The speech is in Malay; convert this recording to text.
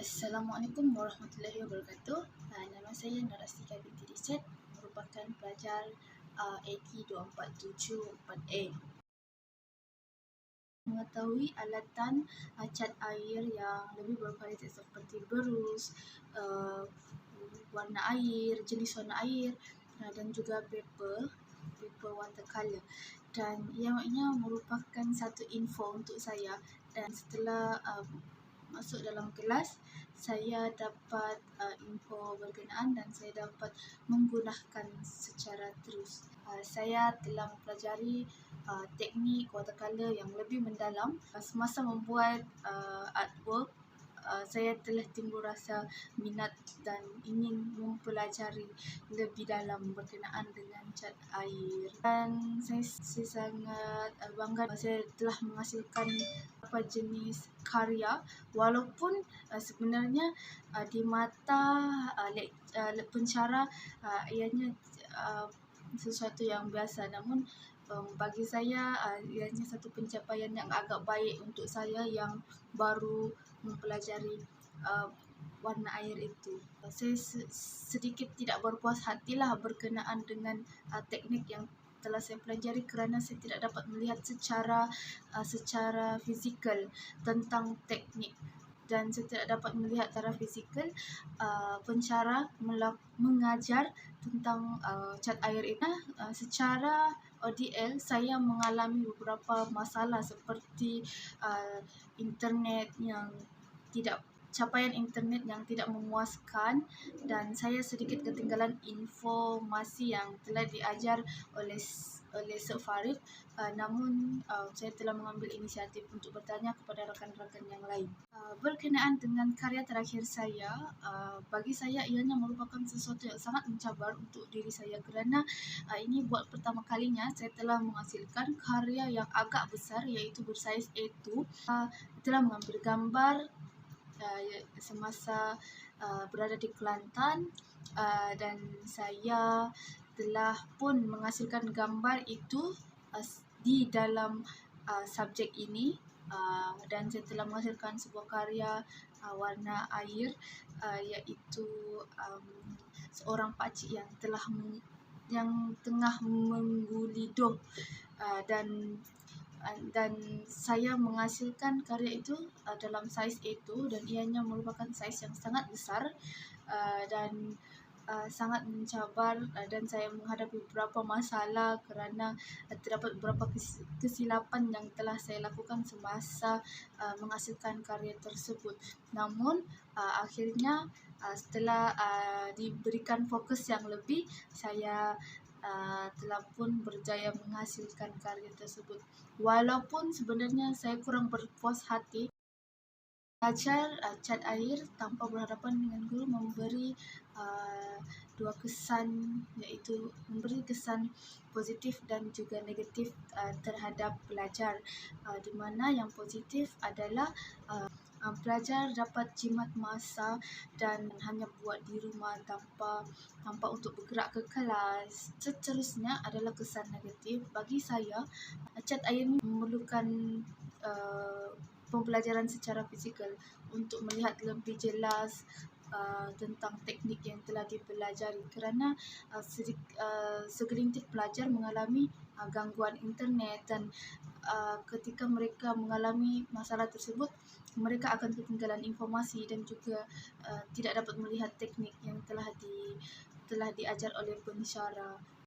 Assalamualaikum warahmatullahi wabarakatuh. Nama saya Nur Astika binti Dicet, merupakan pelajar AT 2474A. Mengetahui alatan cat air yang lebih berkualitas seperti berus, warna air, jenis warna air dan juga paper watercolor. Dan ianya merupakan satu info untuk saya, dan setelah masuk dalam kelas, saya dapat info berkenaan dan saya dapat menggunakan secara terus. Saya telah mempelajari teknik watercolor yang lebih mendalam. Semasa membuat artwork, saya telah timbul rasa minat dan ingin mempelajari lebih dalam berkenaan dengan cat air. Dan saya sangat bangga saya telah menghasilkan beberapa jenis karya, walaupun sebenarnya di mata pencara ianya sesuatu yang biasa, namun bagi saya ianya satu pencapaian yang agak baik untuk saya yang baru mempelajari warna air itu. Saya sedikit tidak berpuas hatilah berkenaan dengan teknik yang telah saya pelajari, kerana saya tidak dapat melihat secara fizikal tentang teknik, dan saya tidak dapat melihat secara fizikal pencara mengajar tentang cat air itu. Secara ODL saya mengalami beberapa masalah seperti capaian internet yang tidak memuaskan, dan saya sedikit ketinggalan informasi yang telah diajar oleh Sir Farid. Namun saya telah mengambil inisiatif untuk bertanya kepada rakan-rakan yang lain. Berkenaan dengan karya terakhir saya, bagi saya ianya merupakan sesuatu yang sangat mencabar untuk diri saya, kerana ini buat pertama kalinya saya telah menghasilkan karya yang agak besar, iaitu bersaiz A2. Telah mengambil gambar semasa berada di Kelantan, dan saya telah pun menghasilkan gambar itu di dalam subjek ini, dan saya telah menghasilkan sebuah karya warna air, iaitu seorang pakcik yang tengah menggulidung, dan saya menghasilkan karya itu dalam saiz A2, dan ianya merupakan saiz yang sangat besar dan sangat mencabar, dan saya menghadapi beberapa masalah kerana terdapat beberapa kesilapan yang telah saya lakukan semasa menghasilkan karya tersebut. Namun akhirnya setelah diberikan fokus yang lebih, saya telah pun berjaya menghasilkan karya tersebut. Walaupun sebenarnya saya kurang berpuas hati, belajar cat air tanpa berhadapan dengan guru memberi dua kesan, iaitu memberi kesan positif dan juga negatif terhadap pelajar, di mana yang positif adalah pelajar dapat jimat masa dan hanya buat di rumah tanpa untuk bergerak ke kelas. Seterusnya adalah kesan negatif. Bagi saya, cat air ini memerlukan pembelajaran secara fizikal untuk melihat lebih jelas tentang teknik yang telah dipelajari, kerana segelintir pelajar mengalami gangguan internet, dan ketika mereka mengalami masalah tersebut, mereka akan ketinggalan informasi dan juga tidak dapat melihat teknik yang telah diajar oleh pensyarah.